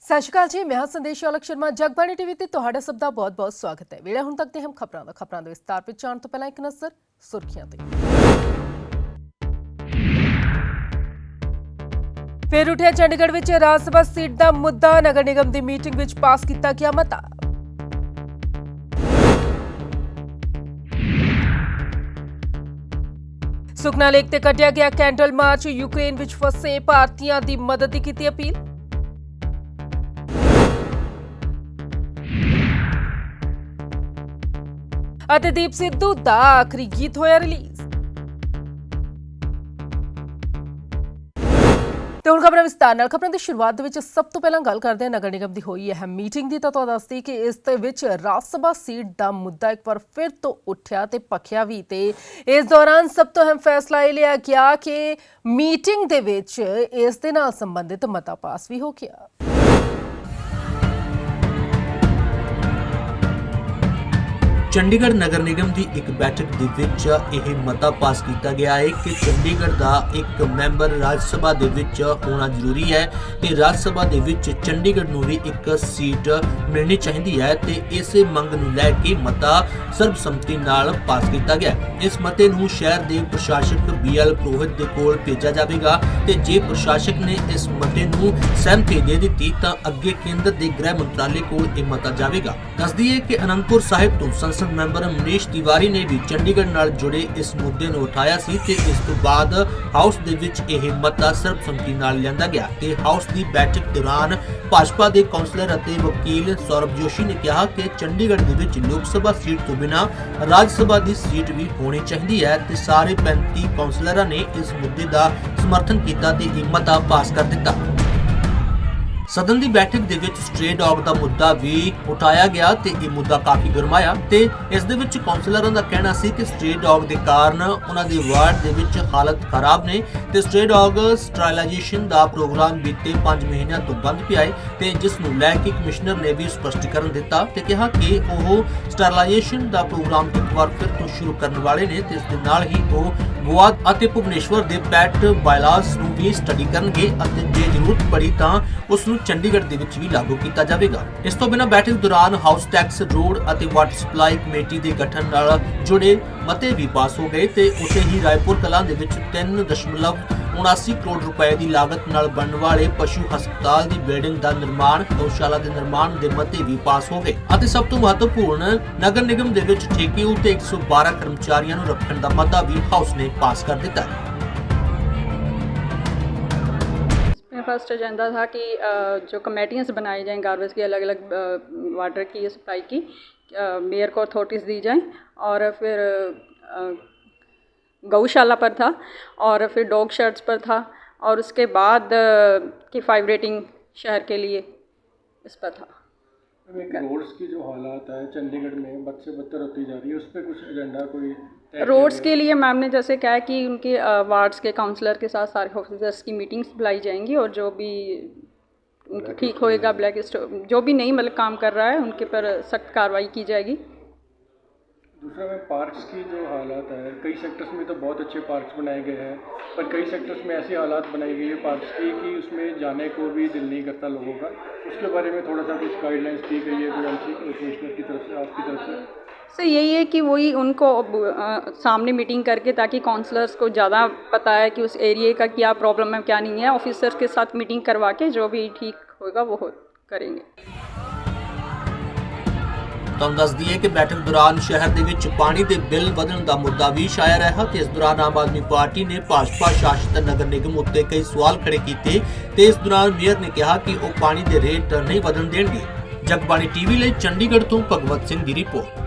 ਸਤਿ ਸ਼੍ਰੀ ਅਕਾਲ ਜੀ, ਮੈਂ ਹਾਂ ਸੰਦੇਸ਼ ਔਲਖ ਸ਼ਰਮਾ। ਜਗਬਾਣੀ ਟੀਵੀ ਤੇ ਤੁਹਾਡਾ ਸਭ ਦਾ ਬਹੁਤ-ਬਹੁਤ ਸਵਾਗਤ ਹੈ। ਵੇਲੇ ਹੁਣ ਤੱਕ ਦੇ ਖਬਰਾਂ ਦੇ ਵਿਸਤਾਰ ਵਿੱਚ ਜਾਣ ਤੋਂ ਪਹਿਲਾਂ ਇੱਕ ਨਜ਼ਰ ਸੁਰਖੀਆਂ ਤੇ। ਫਿਰ ਉੱਠਿਆ ਚੰਡੀਗੜ੍ਹ ਵਿੱਚ ਰਾਜ ਸਭਾ ਸੀਟ ਦਾ ਮੁੱਦਾ। ਨਗਰ ਨਿਗਮ ਦੀ ਮੀਟਿੰਗ ਵਿੱਚ ਪਾਸ ਕੀਤਾ ਗਿਆ ਮਤਾ। ਸੁਖਨਾ ਲੇਕ ਤੇ ਕੱਢਿਆ ਗਿਆ ਕੈਂਡਲ ਮਾਰਚ। ਯੂਕਰੇਨ ਵਿੱਚ ਫਸੇ ਭਾਰਤੀਆਂ ਦੀ ਮਦਦ ਦੀ ਕੀਤੀ ਅਪੀਲ। ਅਤੇ ਦੀਪ ਸਿੱਧੂ ਦਾ ਆਖਰੀ ਗੀਤ ਹੋਇਆ ਰਿਲੀਜ਼। ਤੇ ਹੁਣ ਖਬਰਾਂ ਵਿਸਤਾਰ ਨਾਲ। ਖਬਰਾਂ ਦੀ ਸ਼ੁਰੂਆਤ ਦੇ ਵਿੱਚ ਸਭ ਤੋਂ ਪਹਿਲਾਂ ਗੱਲ ਕਰਦੇ ਹਾਂ ਨਗਰ ਨਿਗਮ ਦੀ ਹੋਈ ਅਹਿਮ ਮੀਟਿੰਗ ਦੀ। ਤਾਂ ਤੁਹਾਨੂੰ ਦੱਸਦੀ ਕਿ ਇਸ ਦੇ ਵਿੱਚ ਰਾਜ ਸਭਾ ਸੀਟ ਦਾ ਮੁੱਦਾ ਇੱਕ ਵਾਰ ਫਿਰ ਤੋਂ ਉੱਠਿਆ ਤੇ ਭਖਿਆ ਵੀ। ਤੇ ਇਸ ਦੌਰਾਨ ਸਭ ਤੋਂ ਅਹਿਮ ਫੈਸਲਾ ਇਹ ਲਿਆ ਗਿਆ ਕਿ ਮੀਟਿੰਗ ਦੇ ਵਿੱਚ ਇਸ ਦੇ ਨਾਲ ਸੰਬੰਧਿਤ ਮਤਾ ਪਾਸ ਵੀ ਹੋ ਗਿਆ। ਚੰਡੀਗੜ੍ਹ ਨਗਰ ਨਿਗਮ ਦੀ ਇੱਕ ਬੈਠਕ ਦੇ ਵਿੱਚ ਇਹ ਮਤਾ ਪਾਸ ਕੀਤਾ ਗਿਆ ਹੈ ਕਿ ਚੰਡੀਗੜ੍ਹ ਦਾ ਇੱਕ ਮੈਂਬਰ ਰਾਜ ਸਭਾ ਦੇ ਵਿੱਚ ਹੋਣਾ ਜ਼ਰੂਰੀ ਹੈ ਤੇ ਰਾਜ ਸਭਾ ਦੇ ਵਿੱਚ ਚੰਡੀਗੜ੍ਹ ਨੂੰ ਵੀ ਇੱਕ ਸੀਟ ਮਿਲਣੀ ਚਾਹੀਦੀ ਹੈ। ਤੇ ਇਸੇ ਮੰਗ ਨੂੰ ਲੈ ਕੇ ਮਤਾ ਸਰਬਸੰਮਤੀ ਨਾਲ ਪਾਸ ਕੀਤਾ ਗਿਆ। ਇਸ ਮਤੇ ਨੂੰ ਸ਼ਹਿਰ ਦੇ ਪ੍ਰਸ਼ਾਸਕ BL ਪ੍ਰੋਹਿਤ ਦੇ ਕੋਲ ਭੇਜਿਆ ਜਾਵੇਗਾ ਤੇ ਜੇ ਪ੍ਰਸ਼ਾਸਕ ਨੇ ਇਸ ਮਤੇ ਨੂੰ ਸਹਿਮਤੀ ਦੇ ਦਿੱਤੀ ਤਾਂ ਅੱਗੇ ਕੇਂਦਰ ਦੇ ਗ੍ਰਹਿ ਮੰਤਰਾਲੇ ਕੋਲ ਇਹ ਮਤਾ ਜਾਵੇਗਾ। ਦੱਸਦੀ ਹੈ ਕਿ ਅਨੰਦਪੁਰ ਸਾਹਿਬ ਤੋਂ ਸੰਸਦ ਮੈਂਬਰ ਮਨੀਸ਼ ਤਿਵਾਰੀ ਨੇ ਵੀ ਚੰਡੀਗੜ੍ਹ ਨਾਲ ਜੁੜੇ ਇਸ ਮੁੱਦੇ ਨੂੰ ਉਠਾਇਆ ਸੀ ਤੇ ਇਸ ਤੋਂ ਬਾਅਦ ਹਾਊਸ ਦੇ ਵਿੱਚ ਇਹ ਮਤਾ ਸਰਬਸੰਮਤੀ ਨਾਲ ਲਿਆਂਦਾ ਗਿਆ। ਤੇ ਹਾਊਸ ਦੀ ਬੈਠਕ ਦੌਰਾਨ ਭਾਜਪਾ ਦੇ ਕੌਂਸਲਰ ਅਤੇ ਵਕੀਲ ਸੌਰਭ ਜੋਸ਼ੀ ਨੇ ਕਿਹਾ ਕਿ ਚੰਡੀਗੜ੍ਹ ਦੇ ਵਿੱਚ ਲੋਕ ਸਭਾ ਸੀਟ ਤੋਂ ਬਿਨਾਂ ਰਾਜ ਸਭਾ ਦੀ ਸੀਟ ਵੀ ਹੋਣੀ ਚਾਹੀਦੀ ਹੈ ਤੇ ਸਾਰੇ 35 ਕੌਂਸਲਰਾਂ ਨੇ ਇਸ ਮੁੱਦੇ ਦਾ ਸਮਰਥਨ ਕੀਤਾ ਤੇ ਇਹ ਮਤਾ ਪਾਸ ਕਰ ਦਿੱਤਾ। ਸਦਨ ਦੀ ਬੈਠਕ ਦੇ ਵਿੱਚ ਸਟ੍ਰੇ ਡੌਗ ਦਾ ਮੁੱਦਾ ਵੀ ਉਠਾਇਆ ਗਿਆ ਤੇ ਇਹ ਮੁੱਦਾ ਕਾਫੀ ਗਰਮਾਇਆ ਤੇ ਇਸ ਦੇ ਵਿੱਚ ਕੌਂਸਲਰਾਂ ਦਾ ਕਹਿਣਾ ਸੀ ਕਿ ਸਟ੍ਰੇ ਡੌਗ ਦੇ ਕਾਰਨ ਉਹਨਾਂ ਦੇ ਵਾਰਡ ਦੇ ਵਿੱਚ ਹਾਲਤ ਖਰਾਬ ਨੇ ਤੇ ਸਟ੍ਰੇ ਡੌਗ ਸਟਰਲਾਈਜੇਸ਼ਨ ਦਾ ਪ੍ਰੋਗਰਾਮ ਬੀਤੇ 5 ਮਹੀਨਿਆਂ ਤੋਂ ਬੰਦ ਪਿਆ ਹੈ ਤੇ ਜਿਸ ਨੂੰ ਲੈ ਕੇ ਕਮਿਸ਼ਨਰ ਨੇ ਵੀ ਸਪਸ਼ਟੀਕਰਨ ਦਿੱਤਾ ਤੇ ਕਿਹਾ ਕਿ ਉਹ ਸਟਰਲਾਈਜੇਸ਼ਨ ਦਾ ਪ੍ਰੋਗਰਾਮ ਇੱਕ ਵਾਰ ਫਿਰ ਤੋਂ ਸ਼ੁਰੂ ਕਰਨ ਵਾਲੇ ਨੇ ਤੇ ਇਸ ਦੇ ਨਾਲ ਹੀ ਉਹ ਗੋਆ ਅਤੇ ਭੁਵਨੇਸ਼ਵਰ ਦੇ ਪੈਟ ਬਾਇਲਾਸ ਨੂੰ ਵੀ ਸਟੱਡੀ ਕਰਨਗੇ ਅਤੇ ਜੇ ਜ਼ਰੂਰਤ ਪੜੀ ਤਾਂ ਉਸ ਨੂੰ ਚੰਡੀਗੜ੍ਹ ਦੇ ਵਿੱਚ ਵੀ ਲਾਗੂ ਕੀਤਾ ਜਾਵੇਗਾ। ਇਸ ਤੋਂ ਬਿਨਾਂ ਬੈਠਕ ਦੌਰਾਨ ਹਾਊਸ ਟੈਕਸ, ਰੋਡ ਅਤੇ ਵਾਟਰ ਸਪਲਾਈ ਕਮੇਟੀ ਦੇ ਗਠਨ ਨਾਲ ਜੁੜੇ ਮਤੇ ਵੀ ਪਾਸ ਹੋ ਗਏ ਤੇ ਉੱਥੇ ਹੀ ਰਾਏਪੁਰ ਕਲਾਂ ਦੇ ਵਿੱਚ 3.79 ਕਰੋੜ ਰੁਪਏ ਦੀ ਲਾਗਤ ਨਾਲ ਬਣਨ ਵਾਲੇ ਪਸ਼ੂ ਹਸਪਤਾਲ ਦੀ ਬਿਲਡਿੰਗ ਦਾ ਨਿਰਮਾਣ, ਗਊਸ਼ਾਲਾ ਦੇ ਨਿਰਮਾਣ ਦੇ ਮਤੇ ਵੀ ਪਾਸ ਹੋ ਗਏ ਅਤੇ ਸਭ ਤੋਂ ਮਹੱਤਵਪੂਰਨ ਨਗਰ ਨਿਗਮ ਦੇ ਵਿੱਚ ਠੇਕੇ ਉਤੇ 112 ਕਰਮਚਾਰੀਆਂ ਨੂੰ ਰੱਖਣ ਦਾ ਮਤਾ ਵੀ ਹਾਊਸ ਨੇ ਪਾਸ कर देता है। फर्स्ट एजेंडा था कि जो कमेटियाँ बनाई जाएँ गार्बेज की, अलग अलग वाटर की सप्लाई की मेयर को अथॉरिटीज़ दी जाएँ और फिर गऊशाला पर था और फिर डॉग शेड्स पर था और उसके बाद की 5 रेटिंग शहर के लिए इस पर था। रोड्स की जो हालात है चंडीगढ़ में बद से बदतर होती जा रही है, उस पर कुछ एजेंडा कोई रोड्स के लिए मैम ने जैसे कहा कि उनके वार्ड्स के काउंसलर के साथ सारे ऑफिसर्स की मीटिंग्स बुलाई जाएंगी और जो भी उनकी ठीक होएगा ब्लैक जो भी नहीं मतलब काम कर रहा है उनके पर सख्त कार्रवाई की जाएगी। दूसरा में पार्क्स की जो हालात है, कई सेक्टर्स में तो बहुत अच्छे पार्क्स बनाए गए हैं पर कई सेक्टर्स में ऐसी हालात बनाई गई है पार्क्स की कि उसमें जाने को भी दिल नहीं करता लोगों का। उसके बारे में थोड़ा सा कुछ गाइडलाइंस दी गई है कमिश्नर की तरफ से, आपकी तरफ से? सर यही है कि वही उनको सामने मीटिंग करके ताकि काउंसलर्स को ज़्यादा पता है कि उस एरिया का क्या प्रॉब्लम है क्या नहीं है, ऑफिसर्स के साथ मीटिंग करवा के जो भी ठीक होगा वो करेंगे। ਤੁਹਾਨੂੰ ਦੱਸ ਦਈਏ ਕਿ ਬੈਠਕ ਦੌਰਾਨ ਸ਼ਹਿਰ ਦੇ ਵਿੱਚ ਪਾਣੀ ਦੇ ਬਿੱਲ ਵਧਣ ਦਾ ਮੁੱਦਾ ਵੀ ਛਾਇਆ ਰਿਹਾ ਤੇ ਇਸ ਦੌਰਾਨ ਆਮ ਆਦਮੀ ਪਾਰਟੀ ਨੇ ਭਾਜਪਾ ਸ਼ਾਸਿਤ ਨਗਰ ਨਿਗਮ ਉੱਤੇ ਕਈ ਸਵਾਲ ਖੜੇ ਕੀਤੇ ਤੇ ਇਸ ਦੌਰਾਨ ਮੇਅਰ ਨੇ ਕਿਹਾ ਕਿ ਉਹ ਪਾਣੀ ਦੇ ਰੇਟ ਨਹੀਂ ਵਧਣ ਦੇਣਗੇ। ਜਗਬਾਣੀ ਟੀਵੀ ਲਈ ਚੰਡੀਗੜ੍ਹ ਤੋਂ ਭਗਵਤ ਸਿੰਘ ਦੀ ਰਿਪੋਰਟ।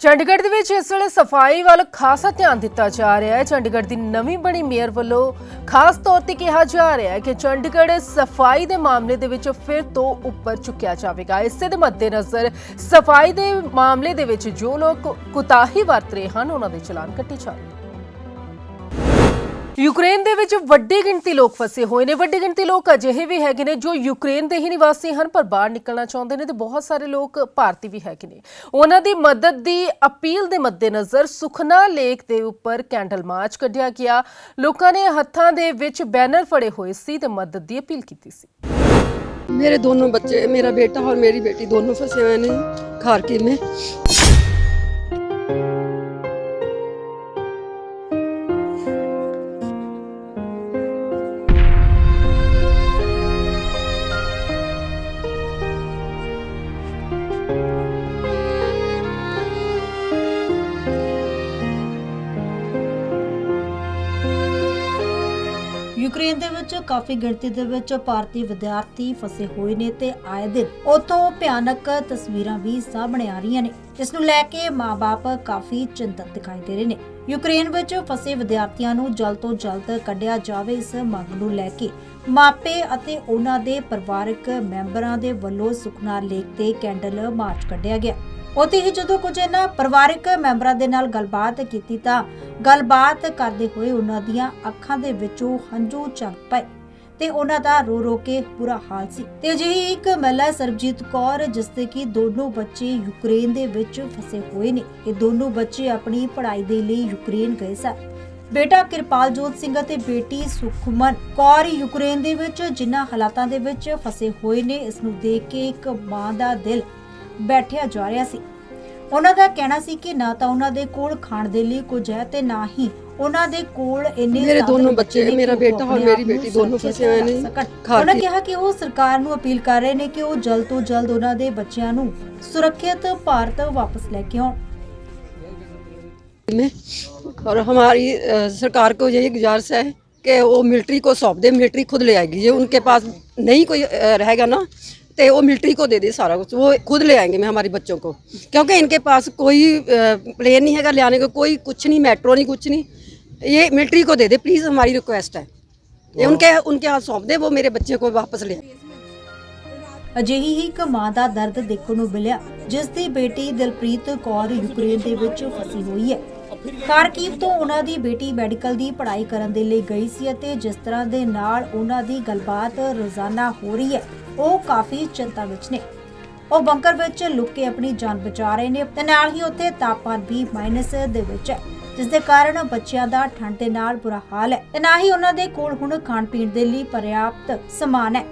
ਚੰਡੀਗੜ੍ਹ ਦੇ ਵਿੱਚ ਇਸ ਵੇਲੇ ਸਫਾਈ ਵੱਲ ਖਾਸਾ ਧਿਆਨ ਦਿੱਤਾ ਜਾ ਰਿਹਾ ਹੈ। ਚੰਡੀਗੜ੍ਹ ਦੀ ਨਵੀਂ ਬਣੀ ਮੇਅਰ ਵੱਲੋਂ ਖਾਸ ਤੌਰ ਤੇ ਕਿਹਾ ਜਾ ਰਿਹਾ ਹੈ ਕਿ ਚੰਡੀਗੜ੍ਹ ਸਫਾਈ ਦੇ ਮਾਮਲੇ ਦੇ ਵਿੱਚ ਫਿਰ ਤੋਂ ਉੱਪਰ ਚੁੱਕਿਆ ਜਾਵੇਗਾ। ਇਸੇ ਦੇ ਮੱਦੇਨਜ਼ਰ ਸਫਾਈ ਦੇ ਮਾਮਲੇ ਦੇ ਵਿੱਚ ਜੋ ਲੋਕ ਕੁਤਾਹੀ ਵਰਤ ਰਹੇ ਹਨ ਉਹਨਾਂ ਦੇ ਚਲਾਨ ਕੱਟੇ ਜਾਣਗੇ। ਯੂਕਰੇਨ ਦੇ ਵਿੱਚ ਵੱਡੀ ਗਿਣਤੀ ਲੋਕ ਫਸੇ ਹੋਏ ਨੇ। ਵੱਡੀ ਗਿਣਤੀ ਲੋਕ ਅਜਿਹੇ ਵੀ ਹੈਗੇ ਨੇ ਜੋ ਯੂਕਰੇਨ ਦੇ ਹੀ ਨਿਵਾਸੀ ਹਨ ਪਰ ਬਾਹਰ ਨਿਕਲਣਾ ਚਾਹੁੰਦੇ ਨੇ ਤੇ ਬਹੁਤ ਸਾਰੇ ਲੋਕ ਭਾਰਤੀ ਵੀ ਹੈਗੇ ਨੇ। ਉਹਨਾਂ ਦੀ ਮਦਦ ਦੀ ਅਪੀਲ ਦੇ ਮੱਦੇਨਜ਼ਰ ਸੁਖਨਾ ਲੇਕ ਦੇ ਉੱਪਰ ਕੈਂਡਲ ਮਾਰਚ ਕੱਢਿਆ ਗਿਆ। ਲੋਕਾਂ ਨੇ ਹੱਥਾਂ ਦੇ ਵਿੱਚ ਬੈਨਰ ਫੜੇ ਹੋਏ ਸੀ ਤੇ ਮਦਦ ਦੀ ਅਪੀਲ ਕੀਤੀ ਸੀ। मेरे दोनों बच्चे, मेरा बेटा और मेरी बेटी दोनों फंसे हुए हैं खारकिव में। ਯੂਕਰੇਨ ਦੇ ਵਿੱਚ ਕਾਫੀ ਗਿਣਤੀ ਦੇ ਵਿੱਚ ਭਾਰਤੀ ਵਿਦਿਆਰਥੀ ਫਸੇ ਹੋਏ ਨੇ ਤੇ ਆਏ ਦਿਨ ਉੱਥੋਂ ਭਿਆਨਕ ਤਸਵੀਰਾਂ ਵੀ ਸਾਹਮਣੇ ਆ ਰਹੀਆਂ ਨੇ। ਇਸ ਨੂੰ ਲੈ ਕੇ ਮਾਪੇ ਕਾਫੀ ਚਿੰਤਤ ਦਿਖਾਈ ਦੇ ਰਹੇ ਨੇ। ਯੂਕਰੇਨ ਵਿੱਚ ਫਸੇ ਵਿਦਿਆਰਥੀਆਂ ਨੂੰ ਜਲਦ ਤੋਂ ਜਲਦ ਕੱਢਿਆ ਜਾਵੇ, ਇਸ ਮੰਗ ਨੂੰ ਲੈ ਕੇ ਮਾਪੇ ਅਤੇ ਉਹਨਾਂ ਦੇ ਪਰਿਵਾਰਕ ਮੈਂਬਰਾਂ ਦੇ ਵੱਲੋਂ ਸੁਖਨਾ ਲੇਕ ਤੇ ਕੈਂਡਲ ਮਾਰਚ ਕੱਢਿਆ ਗਿਆ। ਉੱਥੇ ਹੀ ਜਦੋਂ ਕੁਝ ਇਹਨਾਂ ਪਰਿਵਾਰਕ ਮੈਂਬਰਾਂ ਦੇ ਨਾਲ ਗੱਲਬਾਤ ਕੀਤੀ ਤਾਂ ਗੱਲਬਾਤ ਕਰਦੇ ਹੋਏ ਉਹਨਾਂ ਦੀਆਂ ਅੱਖਾਂ ਦੇ ਵਿੱਚੋਂ ਹੰਝੂ ਝੜ ਪਏ ਤੇ ਉਹਨਾਂ ਦਾ ਰੋ ਰੋ ਕੇ ਬੁਰਾ ਹਾਲ ਸੀ। ਤੇ ਅਜਿਹੀ ਇੱਕ ਮਹਿਲਾ ਸਰਬਜੀਤ ਕੌਰ ਜਿਸ ਦੇ ਕਿ ਦੋਨੋਂ ਬੱਚੇ ਯੂਕਰੇਨ ਦੇ ਵਿੱਚ ਫਸੇ ਹੋਏ ਨੇ। ਇਹ ਦੋਨੋਂ ਬੱਚੇ ਆਪਣੀ ਪੜ੍ਹਾਈ ਦੇ ਲਈ ਯੂਕਰੇਨ ਗਏ ਸਨ। ਬੇਟਾ ਕਿਰਪਾਲਜੋਤ ਸਿੰਘ ਅਤੇ ਬੇਟੀ ਸੁਖਮਨ ਕੌਰ ਯੂਕਰੇਨ ਦੇ ਵਿੱਚ ਜਿਨ੍ਹਾਂ ਹਾਲਾਤਾਂ ਦੇ ਵਿੱਚ ਫਸੇ ਹੋਏ ਨੇ, ਇਸ ਨੂੰ ਦੇਖ ਕੇ ਇੱਕ ਮਾਂ ਦਾ ਦਿਲ ਬੈਠਿਆ ਜਾ ਰਿਹਾ ਸੀ। ਉਹਨਾਂ ਦਾ ਕਹਿਣਾ ਸੀ ਕਿ ਨਾ ਤਾਂ ਉਹਨਾਂ ਦੇ ਕੋਲ ਖਾਣ ਦੇ ਲਈ ਕੁਝ ਹੈ ਤੇ ਨਾ ਹੀ ਉਹਨਾਂ ਦੇ ਕੋਲ ਇੰਨੇ मेरे दोनों बच्चे, मेरा बेटा और मेरी बेटी दोनों फंसे हुए हैं ਉਹਨਾਂ ਕਿਹਾ ਕਿ ਉਹ ਸਰਕਾਰ ਨੂੰ ਅਪੀਲ ਕਰ ਰਹੇ ਨੇ ਕਿ ਉਹ ਜਲਦ ਤੋਂ ਜਲਦ ਉਹਨਾਂ ਦੇ ਬੱਚਿਆਂ ਨੂੰ ਸੁਰੱਖਿਅਤ ਭਾਰਤ ਵਾਪਸ ਲੈ ਕੇ ਆਉਣ। में। और हमारी सरकार को यही गुजारिश है कि वो मिलिट्री को सौंप दे, मिलिट्री खुद ले आएगी। ये उनके पास नहीं कोई रहेगा ना तो वो मिलिट्री को दे दे सारा कुछ, वो खुद ले आएंगे मैं हमारे बच्चों को, क्योंकि इनके पास कोई प्लेन नहीं है ले आने को, कोई कुछ नहीं, मेट्रो नहीं, कुछ नहीं। ये मिलिट्री को दे दे प्लीज़, हमारी रिक्वेस्ट है। ये उनके हाथ सौंप दे, वो मेरे बच्चे को वापस ले आए। ਅਜਿਹੀ ਹੀ ਇੱਕ ਮਾਂ ਦਾ ਦਰਦ ਦੇਖਣ ਨੂੰ ਮਿਲਿਆ ਜਿਸ ਦੀ ਬੇਟੀ ਦਿਲਪ੍ਰੀਤ ਕੌਰ ਯੂਕਰੇਨ ਦੇ ਵਿੱਚ ਫਸੀ ਹੋਈ ਹੈ। ਖਾਰਕੀਵ ਤੋਂ ਉਹਨਾਂ ਦੀ ਬੇਟੀ ਮੈਡੀਕਲ ਦੀ ਪੜ੍ਹਾਈ ਕਰਨ ਦੇ ਲਈ ਗਈ ਸੀ ਅਤੇ ਜਿਸ ਤਰ੍ਹਾਂ ਦੇ ਨਾਲ ਉਹਨਾਂ ਦੀ ਗੱਲਬਾਤ ਰੋਜ਼ਾਨਾ ਹੋ ਰਹੀ ਹੈ ਉਹ ਕਾਫੀ ਚਿੰਤਾ ਵਿੱਚ ਨੇ। ਉਹ ਬੰਕਰ ਵਿੱਚ ਲੁਕ ਕੇ ਆਪਣੀ ਜਾਨ ਬਚਾ ਰਹੇ ਨੇ ਤੇ ਨਾਲ ਹੀ ਉੱਥੇ ਤਾਪਮਾਨ ਵੀ ਮਾਈਨਸ ਦੇ ਵਿੱਚ ਹੈ ਜਿਸ ਦੇ ਕਾਰਨ ਬੱਚਿਆਂ ਦਾ ਠੰਡ ਦੇ ਨਾਲ ਬੁਰਾ ਹਾਲ ਹੈ ਤੇ ਨਾ ਹੀ ਉਹਨਾਂ ਦੇ ਕੋਲ ਹੁਣ ਖਾਣ ਪੀਣ ਦੇ ਲਈ ਪਰਯਾਪਤ ਸਮਾਨ ਹੈ।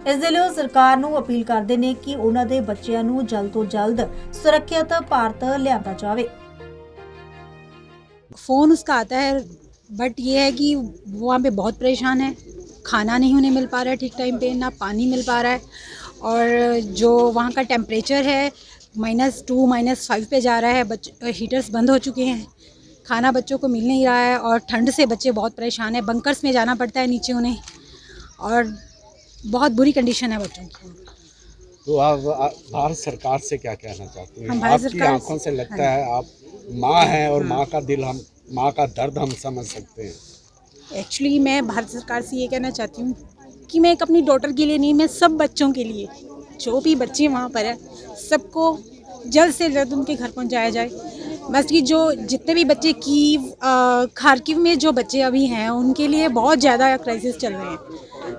ਇਸ ਦੇ ਲਈ ਸਰਕਾਰ ਨੂੰ ਅਪੀਲ ਕਰਦੇ ਨੇ ਕਿ ਉਹਨਾਂ ਦੇ ਬੱਚਿਆਂ ਨੂੰ ਜਲਦ ਤੋਂ ਜਲਦ ਸੁਰੱਖਿਅਤ ਭਾਰਤ ਲਿਆਂਦਾ ਜਾਵੇ। फ़ोन उसका आता है बट ये है कि वो वहाँ पे बहुत परेशान है, खाना नहीं उन्हें मिल पा रहा है ठीक टाइम पे, ना पानी मिल पा रहा है और जो वहाँ का टेम्परेचर है -2 -5 पे जा रहा है। हीटर्स बंद हो चुके हैं, खाना बच्चों को मिल नहीं रहा है और ठंड से बच्चे बहुत परेशान है। बंकर्स में जाना पड़ता है नीचे उन्हें और बहुत बुरी कंडीशन है बच्चों की। तो आप भारत सरकार से क्या कहना चाहती हैं? हम भारत आपकी सरकार आंखों से लगता है आप माँ हैं और माँ का दिल हम, माँ का दर्द हम समझ सकते हैं। एक्चुअली मैं भारत सरकार से ये कहना चाहती हूँ कि मैं एक अपनी डॉटर के लिए नहीं, मैं सब बच्चों के लिए, जो भी बच्चे वहाँ पर हैं सबको जल्द से जल्द उनके घर पहुँचाया जाए। बस कि जो जितने भी बच्चे खारकिव में जो बच्चे अभी हैं उनके लिए बहुत ज़्यादा क्राइसिस चल रहे हैं,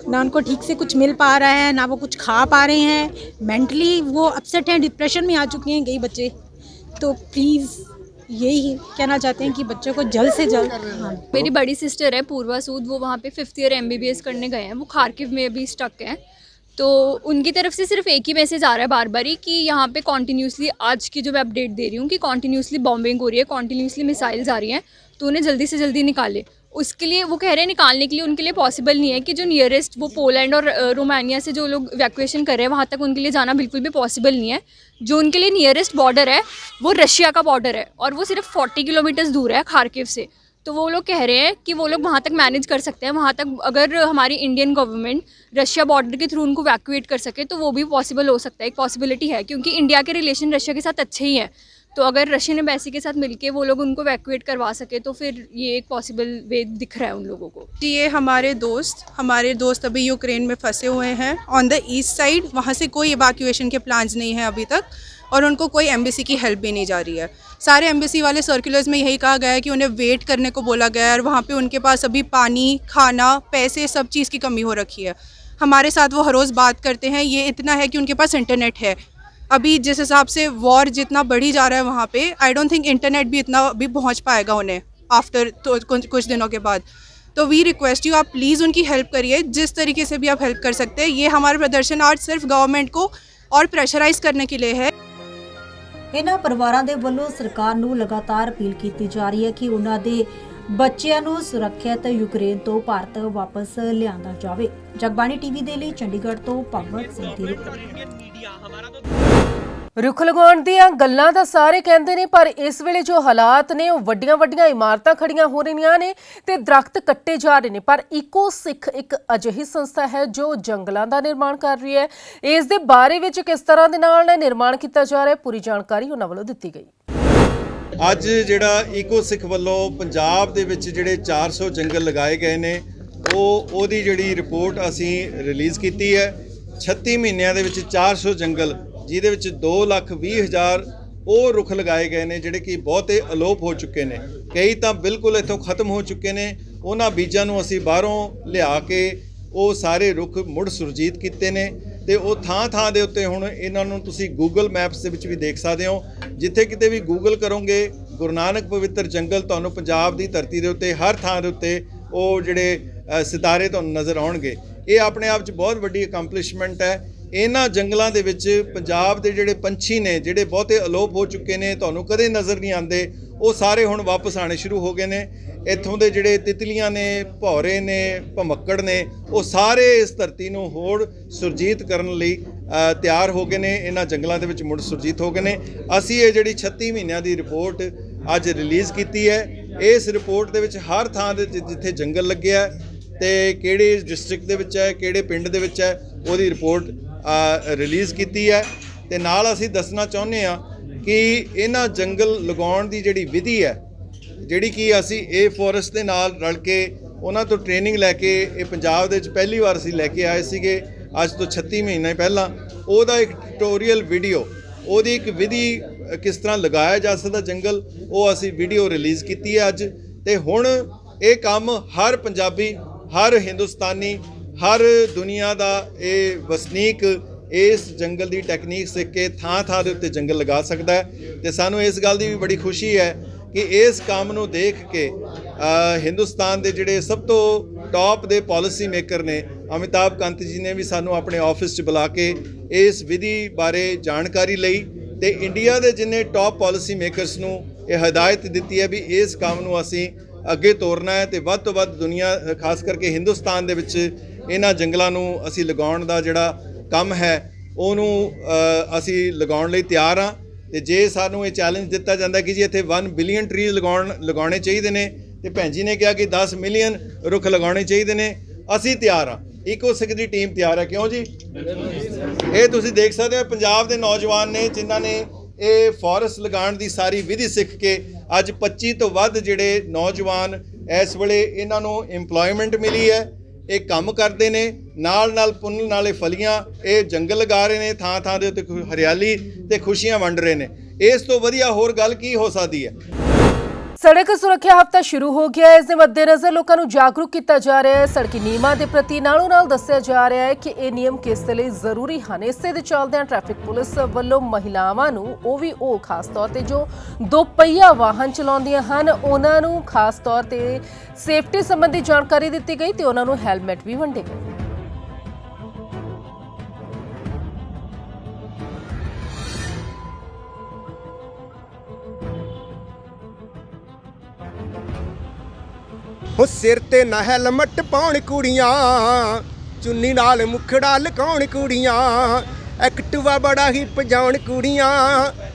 ना उनको ठीक से कुछ मिल पा रहा है, ना वो कुछ खा पा रहे हैं, मेंटली वो अपसेट हैं, डिप्रेशन में आ चुके हैं कई बच्चे। तो प्लीज़ यही कहना चाहते हैं कि बच्चों को जल्द से जल्द मेरी बड़ी सिस्टर है पूर्वा सूद, वो वहाँ पे 5th ईयर MBBS करने गए हैं, वो खारकिव में अभी स्टक हैं। तो उनकी तरफ से सिर्फ एक ही मैसेज आ रहा है बार बार ही कि यहाँ पे कॉन्टीन्यूसली, आज की जो मैं अपडेट दे रही हूँ कि कॉन्टीन्यूसली बॉम्बिंग हो रही है, कॉन्टीन्यूसली मिसाइल्स आ रही हैं, तो उन्हें जल्दी से जल्दी निकाले। उसके लिए वो कह रहे हैं निकालने के लिए उनके लिए पॉसिबल नहीं है कि जो नियरेस्ट वो पोलैंड और रोमानिया से जो लोग इवैक्यूएशन कर रहे हैं वहाँ तक उनके लिए जाना बिल्कुल भी पॉसिबल नहीं है। जो उनके लिए नियरेस्ट बॉर्डर है वो रशिया का बॉर्डर है और वो सिर्फ 40 किलोमीटर्स दूर है खारकिव से। तो वो लोग कह रहे हैं कि वो लोग वहाँ तक मैनेज कर सकते हैं, वहाँ तक अगर हमारी इंडियन गवर्नमेंट रशिया बॉर्डर के थ्रू उनको इवैक्यूएट कर सके तो वो भी पॉसिबल हो सकता है, एक पॉसिबिलिटी है क्योंकि इंडिया के रिलेशन रशिया के साथ अच्छे ही हैं। तो अगर रशियन एम्बेसी के साथ मिलके वो लोग उनको इवैक्यूएट करवा सके तो फिर ये एक पॉसिबल वे दिख रहा है उन लोगों को। ये हमारे दोस्त अभी यूक्रेन में फंसे हुए हैं ऑन द ईस्ट साइड, वहाँ से कोई इवैक्यूएशन के प्लान्स नहीं है अभी तक। और उनको कोई एम्बेसी की हेल्प भी नहीं जा रही है। सारे एम्बेसी वाले सर्कुलर्स में यही कहा गया है कि उन्हें वेट करने को बोला गया है और वहाँ पे उनके पास अभी पानी, खाना, पैसे, सब चीज़ की कमी हो रखी है। हमारे साथ वो हर रोज़ बात करते हैं, ये इतना है कि उनके पास इंटरनेट है। अभी जिस हिसाब से वॉर जितना बढ़ी जा रहा है वहाँ पे, आई डोंट थिंक इंटरनेट भी इतना अभी पहुँच पाएगा उन्हें आफ्टर तो कुछ दिनों के बाद। तो वी रिक्वेस्ट यू, आप प्लीज़ उनकी हेल्प करिए जिस तरीके से भी आप हेल्प कर सकते हैं। ये हमारा प्रदर्शन आज सिर्फ गवर्नमेंट को और प्रेशराइज करने के लिए है। ਇਹਨਾਂ ਪਰਿਵਾਰਾਂ ਦੇ ਵੱਲੋਂ ਸਰਕਾਰ ਨੂੰ ਲਗਾਤਾਰ ਅਪੀਲ ਕੀਤੀ ਜਾ ਰਹੀ ਹੈ ਕਿ ਉਹਨਾਂ ਦੇ ਬੱਚਿਆਂ ਨੂੰ ਸੁਰੱਖਿਅਤ ਯੂਕਰੇਨ ਤੋਂ ਭਾਰਤ ਵਾਪਸ ਲਿਆਂਦਾ ਜਾਵੇ। ਜਗਬਾਣੀ ਟੀਵੀ ਦੇ ਲਈ ਚੰਡੀਗੜ੍ਹ ਤੋਂ ਭਗਵਤ ਸਿੰਘ ਦੀ ਰਿਪੋਰਟ। ਰੁੱਖ ਲਗਾਉਣ ਦੀਆਂ ਗੱਲਾਂ ਤਾਂ ਸਾਰੇ ਕਹਿੰਦੇ ਨੇ, ਪਰ ਇਸ ਵੇਲੇ ਜੋ ਹਾਲਾਤ ਨੇ ਉਹ ਵੱਡੀਆਂ ਇਮਾਰਤਾਂ ਖੜੀਆਂ ਹੋ ਰਹੀਆਂ ਨੇ ਤੇ ਦਰਖਤ ਕੱਟੇ ਜਾ ਰਹੇ ਨੇ। ਪਰ ਈਕੋ ਸਿੱਖ ਇੱਕ ਅਜਿਹੀ ਸੰਸਥਾ ਹੈ ਜੋ ਜੰਗਲਾਂ ਦਾ ਨਿਰਮਾਣ ਕਰ ਰਹੀ ਹੈ। ਇਸ ਦੇ ਬਾਰੇ ਵਿੱਚ ਕਿਸ ਤਰ੍ਹਾਂ ਦੇ ਨਾਲ ਨਿਰਮਾਣ ਕੀਤਾ ਜਾ ਰਿਹਾ ਹੈ, ਪੂਰੀ ਜਾਣਕਾਰੀ ਉਹਨਾਂ ਵੱਲੋਂ ਦਿੱਤੀ ਗਈ। ਅੱਜ ਜਿਹੜਾ ਈਕੋ ਸਿੱਖ ਵੱਲੋਂ ਪੰਜਾਬ ਦੇ ਵਿੱਚ ਜਿਹੜੇ 400 ਜੰਗਲ ਲਗਾਏ ਗਏ ਨੇ, ਉਹਦੀ ਜਿਹੜੀ ਰਿਪੋਰਟ ਅਸੀਂ ਰਿਲੀਜ਼ ਕੀਤੀ ਹੈ। 36 ਮਹੀਨਿਆਂ ਦੇ ਵਿੱਚ 400 ਜੰਗਲ, ਜਿਹਦੇ ਵਿੱਚ 2,20,000 ਉਹ ਰੁੱਖ ਲਗਾਏ ਗਏ ਨੇ ਜਿਹੜੇ ਕਿ ਬਹੁਤੇ ਅਲੋਪ ਹੋ ਚੁੱਕੇ ਨੇ, ਕਈ ਤਾਂ ਬਿਲਕੁਲ ਇੱਥੋਂ ਖਤਮ ਹੋ ਚੁੱਕੇ ਨੇ। ਉਹਨਾਂ ਬੀਜਾਂ ਨੂੰ ਅਸੀਂ ਬਾਹਰੋਂ ਲਿਆ ਕੇ ਉਹ ਸਾਰੇ ਰੁੱਖ ਮੁੜ ਸੁਰਜੀਤ ਕੀਤੇ ਨੇ ਤੇ ਉਹ ਥਾਂ ਦੇ ਉੱਤੇ ਹੁਣ ਇਹਨਾਂ ਨੂੰ ਤੁਸੀਂ ਗੂਗਲ ਮੈਪਸ ਦੇ ਵਿੱਚ ਵੀ ਦੇਖ ਸਕਦੇ ਹੋ। ਜਿੱਥੇ ਕਿਤੇ ਵੀ ਗੂਗਲ ਕਰੋਗੇ ਗੁਰੂ ਨਾਨਕ ਪਵਿੱਤਰ ਜੰਗਲ, ਤੁਹਾਨੂੰ ਪੰਜਾਬ ਦੀ ਧਰਤੀ ਦੇ ਉੱਤੇ ਹਰ ਥਾਂ ਦੇ ਉੱਤੇ ਉਹ ਜਿਹੜੇ ਸਿਤਾਰੇ ਤੁਹਾਨੂੰ ਨਜ਼ਰ ਆਉਣਗੇ। ਇਹ ਆਪਣੇ ਆਪ 'ਚ ਬਹੁਤ ਵੱਡੀ ਅਕੰਪਲਿਸ਼ਮੈਂਟ ਹੈ। ਇਹਨਾਂ ਜੰਗਲਾਂ ਦੇ ਵਿੱਚ ਪੰਜਾਬ ਦੇ ਜਿਹੜੇ ਪੰਛੀ ਨੇ, ਜਿਹੜੇ ਬਹੁਤੇ ਅਲੋਪ ਹੋ ਚੁੱਕੇ ਨੇ, ਤੁਹਾਨੂੰ ਕਦੇ ਨਜ਼ਰ ਨਹੀਂ ਆਉਂਦੇ, ਉਹ ਸਾਰੇ ਹੁਣ ਵਾਪਸ ਆਉਣੇ ਸ਼ੁਰੂ ਹੋ ਗਏ ਨੇ। ਇੱਥੋਂ ਦੇ ਜਿਹੜੇ ਤਿਤਲੀਆਂ ਨੇ, ਭੌਰੇ ਨੇ, ਭਮੱਕੜ ਨੇ, ਉਹ ਸਾਰੇ ਇਸ ਧਰਤੀ ਨੂੰ ਹੋਰ ਸੁਰਜੀਤ ਕਰਨ ਲਈ ਤਿਆਰ ਹੋ ਗਏ ਨੇ। ਇਹਨਾਂ ਜੰਗਲਾਂ ਦੇ ਵਿੱਚ ਮੁੜ ਸੁਰਜੀਤ ਹੋ ਗਏ ਨੇ। ਅਸੀਂ ਇਹ ਜਿਹੜੀ 36 ਮਹੀਨਿਆਂ ਦੀ ਰਿਪੋਰਟ ਅੱਜ ਰਿਲੀਜ਼ ਕੀਤੀ ਹੈ। ਇਸ ਰਿਪੋਰਟ ਦੇ ਵਿੱਚ ਹਰ ਥਾਂ ਦੇ ਜਿੱਥੇ ਜੰਗਲ ਲੱਗਿਆ ਤੇ ਕਿਹੜੇ ਡਿਸਟ੍ਰਿਕਟ ਦੇ ਵਿੱਚ ਹੈ, ਕਿਹੜੇ ਪਿੰਡ ਦੇ ਵਿੱਚ ਹੈ, ਉਹਦੀ ਰਿਪੋਰਟ ਰਿਲੀਜ਼ ਕੀਤੀ ਹੈ। ਤੇ ਨਾਲ ਅਸੀਂ ਦੱਸਣਾ ਚਾਹੁੰਦੇ ਹਾਂ ਕਿ ਇਹਨਾਂ ਜੰਗਲ ਲਗਾਉਣ ਦੀ ਜਿਹੜੀ ਵਿਧੀ ਹੈ, ਜਿਹੜੀ ਕਿ ਅਸੀਂ ਇਹ ਫੋਰੈਸਟ ਦੇ ਨਾਲ ਰਲ ਕੇ ਉਹਨਾਂ ਤੋਂ ਟ੍ਰੇਨਿੰਗ ਲੈ ਕੇ ਇਹ ਪੰਜਾਬ ਦੇ ਵਿੱਚ ਪਹਿਲੀ ਵਾਰ ਅਸੀਂ ਲੈ ਕੇ ਆਏ ਸੀਗੇ ਅੱਜ ਤੋਂ 36 ਮਹੀਨੇ ਪਹਿਲਾਂ। ਉਹਦਾ ਇੱਕ ਟਿਊਟੋਰੀਅਲ ਵੀਡੀਓ, ਉਹਦੀ ਇੱਕ ਵਿਧੀ ਕਿਸ ਤਰ੍ਹਾਂ ਲਗਾਇਆ ਜਾ ਸਕਦਾ ਜੰਗਲ, ਉਹ ਅਸੀਂ ਵੀਡੀਓ ਰਿਲੀਜ਼ ਕੀਤੀ ਹੈ ਅੱਜ। ਤੇ ਹੁਣ ਇਹ ਕੰਮ ਹਰ ਪੰਜਾਬੀ, ਹਰ ਹਿੰਦੁਸਤਾਨੀ, ਹਰ ਦੁਨੀਆ ਦਾ ਇਹ ਵਸਨੀਕ ਇਸ ਜੰਗਲ ਦੀ ਟੈਕਨੀਕ ਸਿੱਖ ਕੇ ਥਾਂ ਦੇ ਉੱਤੇ ਜੰਗਲ ਲਗਾ ਸਕਦਾ ਹੈ। ਤੇ ਸਾਨੂੰ ਇਸ ਗੱਲ ਦੀ ਵੀ ਬੜੀ ਖੁਸ਼ੀ ਹੈ ਕਿ ਇਸ ਕੰਮ ਨੂੰ ਦੇਖ ਕੇ ਹਿੰਦੁਸਤਾਨ ਦੇ ਜਿਹੜੇ ਸਭ ਤੋਂ ਟੌਪ ਦੇ ਪਾਲਿਸੀ ਮੇਕਰ ਨੇ, ਅਮਿਤਾਭ ਕਾਂਤ ਜੀ ਨੇ ਵੀ ਸਾਨੂੰ ਆਪਣੇ ਆਫਿਸ 'ਚ ਬੁਲਾ ਕੇ ਇਸ ਵਿਧੀ ਬਾਰੇ ਜਾਣਕਾਰੀ ਲਈ ਤੇ ਇੰਡੀਆ ਦੇ ਜਿੰਨੇ ਟੌਪ ਪਾਲਿਸੀ ਮੇਕਰਸ ਨੂੰ ਇਹ ਹਦਾਇਤ ਦਿੱਤੀ ਹੈ ਵੀ ਇਸ ਕੰਮ ਨੂੰ ਅਸੀਂ ਅੱਗੇ ਤੋਰਨਾ ਹੈ ਤੇ ਵੱਧ ਤੋਂ ਵੱਧ ਦੁਨੀਆ, ਖਾਸ ਕਰਕੇ ਹਿੰਦੁਸਤਾਨ ਦੇ ਵਿੱਚ ਇਹਨਾਂ ਜੰਗਲਾਂ ਨੂੰ ਅਸੀਂ ਲਗਾਉਣ ਦਾ ਜਿਹੜਾ ਕੰਮ ਹੈ ਉਹਨੂੰ ਅਸੀਂ ਲਗਾਉਣ ਲਈ ਤਿਆਰ ਹਾਂ। ਤੇ ਜੇ ਸਾਨੂੰ ਇਹ ਚੈਲੰਜ ਦਿੱਤਾ ਜਾਂਦਾ ਕਿ ਜੀ ਇੱਥੇ 1 ਬਿਲੀਅਨ ਟਰੀਜ਼ ਲਗਾਉਣੇ ਚਾਹੀਦੇ ਨੇ ਤੇ ਭੈਣ ਜੀ ਨੇ ਕਿਹਾ ਕਿ 10 ਮਿਲੀਅਨ ਰੁੱਖ ਲਗਾਉਣੇ ਚਾਹੀਦੇ ਨੇ, ਅਸੀਂ ਤਿਆਰ ਹਾਂ। ਈਕੋ ਸਿੱਖ ਦੀ ਟੀਮ ਤਿਆਰ ਹੈ। ਕਿਉਂ ਜੀ? ਇਹ ਤੁਸੀਂ ਦੇਖ ਸਕਦੇ ਹੋ ਪੰਜਾਬ ਦੇ ਨੌਜਵਾਨ ਨੇ ਜਿਨ੍ਹਾਂ ਨੇ ਇਹ ਫੋਰੈਸਟ ਲਗਾਉਣ ਦੀ ਸਾਰੀ ਵਿਧੀ ਸਿੱਖ ਕੇ ਅੱਜ 25 ਤੋਂ ਵੱਧ ਜਿਹੜੇ ਨੌਜਵਾਨ ਇਸ ਵੇਲੇ ਇਹਨਾਂ ਨੂੰ ਇੰਪਲੋਇਮੈਂਟ ਮਿਲੀ ਹੈ। ਇਹ ਕੰਮ ਕਰਦੇ ਨੇ, ਨਾਲ ਪੁੰਨ ਨਾਲੇ ਫਲੀਆਂ ਇਹ ਜੰਗਲ ਲਗਾ ਰਹੇ ਨੇ, ਥਾਂ ਦੇ ਉੱਤੇ ਹਰਿਆਲੀ ਤੇ ਖੁਸ਼ੀਆਂ ਵੰਡ ਰਹੇ ਨੇ। ਇਸ ਤੋਂ ਵਧੀਆ ਹੋਰ ਗੱਲ ਕੀ ਹੋ ਸਕਦੀ ਹੈ? ਸੜਕ ਸੁਰੱਖਿਆ ਹਫ਼ਤਾ ਸ਼ੁਰੂ ਹੋ ਗਿਆ ਹੈ। ਇਸ ਦੇ ਮੱਦੇਨਜ਼ਰ ਲੋਕਾਂ ਨੂੰ ਜਾਗਰੂਕ ਕੀਤਾ ਜਾ ਰਿਹਾ ਹੈ। ਸੜਕੀ ਨਿਯਮਾਂ ਦੇ ਪ੍ਰਤੀ ਨਾਲੋਂ ਨਾਲ ਦੱਸਿਆ ਜਾ ਰਿਹਾ ਹੈ ਕਿ ਇਹ ਨਿਯਮ ਕਿਸ ਦੇ ਲਈ ਜ਼ਰੂਰੀ ਹਨ। ਇਸੇ ਦੇ ਚੱਲਦਿਆਂ ਟ੍ਰੈਫਿਕ ਪੁਲਿਸ ਵੱਲੋਂ ਮਹਿਲਾਵਾਂ ਨੂੰ, ਉਹ ਖਾਸ ਤੌਰ ਤੇ ਜੋ 2 ਪਹੀਆ ਵਾਹਨ ਚਲਾਉਂਦੀਆਂ ਹਨ, ਉਹਨਾਂ ਨੂੰ ਖਾਸ ਤੌਰ ਤੇ ਸੇਫਟੀ ਸੰਬੰਧੀ ਜਾਣਕਾਰੀ ਦਿੱਤੀ ਗਈ ਤੇ ਉਹਨਾਂ ਨੂੰ ਹੈਲਮਟ ਵੀ ਵੰਡੇ ਗਏ। ਹੋ ਸਿਰ ਤੇ ਨਾ ਹੈਲਮਟ ਪਾਉਣ ਕੁੜੀਆਂ, ਚੁੰਨੀ ਨਾਲ ਮੁਖੜਾ ਲਕਾਉਣ ਕੁੜੀਆਂ, ਐਕਟਿਵਾ ਬੜਾ ਹੀ ਭਜਾਉਣ ਕੁੜੀਆਂ,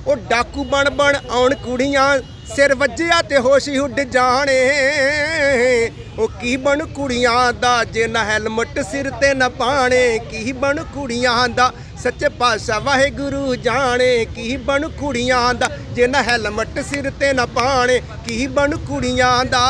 ਉਹ ਡਾਕੂ ਬਣ ਆਉਣ ਕੁੜੀਆਂ, ਸਿਰ ਵੱਜਿਆ ਤੇ ਹੋਸ਼ ਹੀ ਉੱਡ ਜਾਣੇ। ਉਹ ਕੀ ਬਣ ਕੁੜੀਆਂ ਦਾ ਜੇ ਨਾ ਹੈਲਮਟ ਸਿਰ ਤੇ ਨਾ ਪਾਣੇ, ਕੀ ਬਣ ਕੁੜੀਆਂ ਦਾ ਸੱਚੇ ਪਾਤਸ਼ਾਹ ਵਾਹਿਗੁਰੂ ਜਾਣੇ, ਕੀ ਬਣ ਕੁੜੀਆਂ ਦਾ ਜੇ ਨਾ ਹੈਲਮਟ ਸਿਰ ਤੇ ਨਾ ਪਾਣੇ, ਕੀ ਬਣ ਕੁੜੀਆਂ ਦਾ।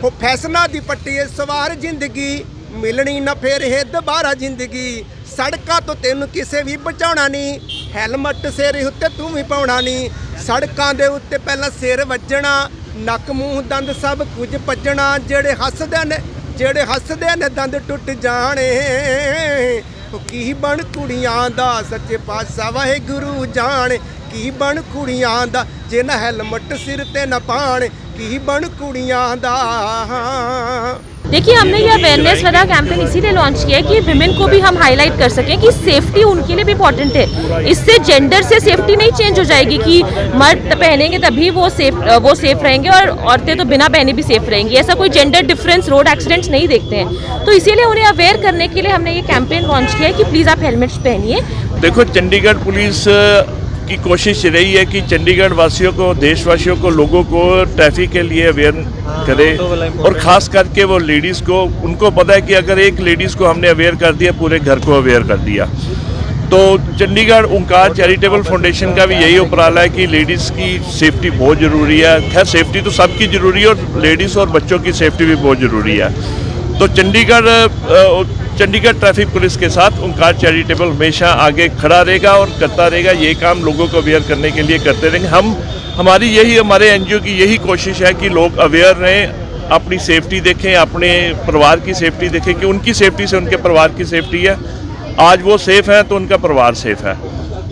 ਉਹ ਫੈਸ਼ਨਾਂ ਦੀ ਪੱਟੀ ਸਵਾਰ ਜ਼ਿੰਦਗੀ, ਮਿਲਣੀ ਨਾ ਫੇਰ ਇਹ ਦੁਬਾਰਾ ਜ਼ਿੰਦਗੀ, ਸੜਕਾਂ ਤੋਂ ਤੈਨੂੰ ਕਿਸੇ ਵੀ ਬਚਾਉਣਾ ਨਹੀਂ, ਹੈਲਮਟ ਸਿਰ ਉੱਤੇ ਤੂੰ ਵੀ ਪਾਉਣਾ ਨਹੀਂ। ਸੜਕਾਂ ਦੇ ਉੱਤੇ ਪਹਿਲਾਂ ਸਿਰ ਵੱਜਣਾ, ਨੱਕ ਮੂੰਹ ਦੰਦ ਸਭ ਕੁਝ ਭੱਜਣਾ। ਜਿਹੜੇ ਹੱਸਦੇ ਨੇ ਦੰਦ ਟੁੱਟ ਜਾਣੇ। ਉਹ ਕੀ ਬਣ ਕੁੜੀਆਂ ਦਾ ਸੱਚੇ ਪਾਤਸ਼ਾਹ ਵਾਹਿਗੁਰੂ ਜਾਣੇ। ਕੀ ਬਣ कुड़ियां दा जे ना हेलमेट सिर ते न पाण। की बण कुड़ियां दा। देखिए, हमने ये अवेयरनेस वाला कैंपेन इसीलिए लॉन्च किया है कि विमेन को भी हम हाईलाइट कर सकें कि सेफ्टी उनके लिए भी इम्पोर्टेंट है। इससे जेंडर से सेफ्टी नहीं चेंज हो जाएगी कि मर्द पहनेंगे तभी वो सेफ रहेंगे और औरतें तो बिना पहने भी सेफ रहेंगी। ऐसा कोई जेंडर डिफरेंस रोड एक्सीडेंट्स नहीं देखते हैं। तो इसीलिए उन्हें अवेयर करने के लिए हमने ये कैंपेन लॉन्च किया है कि प्लीज़ आप हेलमेट्स पहनिए। देखो, चंडीगढ़ पुलिस की कोशिश रही है कि चंडीगढ़ वासियों को, देशवासियों को, लोगों को ट्रैफिक के लिए अवेयर करे और ख़ास करके वो लेडीज़ को। उनको पता है कि अगर एक लेडीज़ को हमने अवेयर कर दिया, पूरे घर को अवेयर कर दिया। तो चंडीगढ़ ओंकार चैरिटेबल फाउंडेशन का भी यही उपराला है कि लेडीज़ की सेफ्टी बहुत ज़रूरी है। खैर, सेफ्टी तो सबकी ज़रूरी है और लेडीज़ और बच्चों की सेफ्टी भी बहुत ज़रूरी है। तो चंडीगढ़ ट्रैफिक पुलिस के साथ ओंकार चैरिटेबल हमेशा आगे खड़ा रहेगा और करता रहेगा। ये काम लोगों को अवेयर करने के लिए करते रहेंगे। हमारे एनजीओ की यही कोशिश है कि लोग अवेयर रहें, अपनी सेफ्टी देखें, अपने परिवार की सेफ्टी देखें कि उनकी सेफ्टी से उनके परिवार की सेफ्टी है। आज वो सेफ़ हैं तो उनका परिवार सेफ़ है।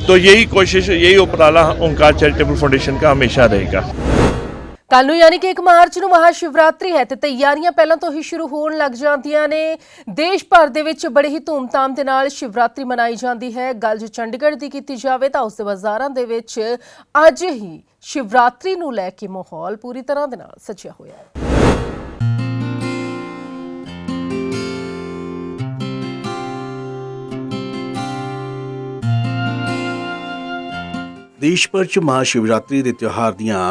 तो यही कोशिश, यही उपराला ओंकार चैरिटेबल फाउंडेशन का हमेशा रहेगा। ਕੱਲ ਨੂੰ ਯਾਨੀ ਕਿ 1 ਮਾਰਚ ਨੂੰ ਮਹਾਸ਼ਿਵਰਾਤਰੀ ਹੈ ਤੇ ਤਿਆਰੀਆਂ ਪਹਿਲਾਂ ਤੋਂ ਹੀ ਸ਼ੁਰੂ ਹੋਣ ਲੱਗ ਜਾਂਦੀਆਂ ਨੇ। ਦੇਸ਼ ਭਰ ਦੇ ਵਿੱਚ ਬੜੇ ਹੀ ਧੂਮਧਾਮ ਦੇ ਨਾਲ ਸ਼ਿਵਰਾਤਰੀ ਮਨਾਈ ਜਾਂਦੀ ਹੈ। ਗੱਲ ਜੇ ਚੰਡੀਗੜ੍ਹ ਦੀ ਕੀਤੀ ਜਾਵੇ ਤਾਂ ਉਸ ਦੇ ਬਾਜ਼ਾਰਾਂ ਦੇ ਵਿੱਚ ਅੱਜ ਹੀ ਸ਼ਿਵਰਾਤਰੀ ਨੂੰ ਲੈ ਕੇ ਮਾਹੌਲ ਪੂਰੀ ਤਰ੍ਹਾਂ ਦੇ ਨਾਲ ਸਜਿਆ ਹੋਇਆ ਹੈ। देश भर च महाशिवरात्रि के त्यौहार दियां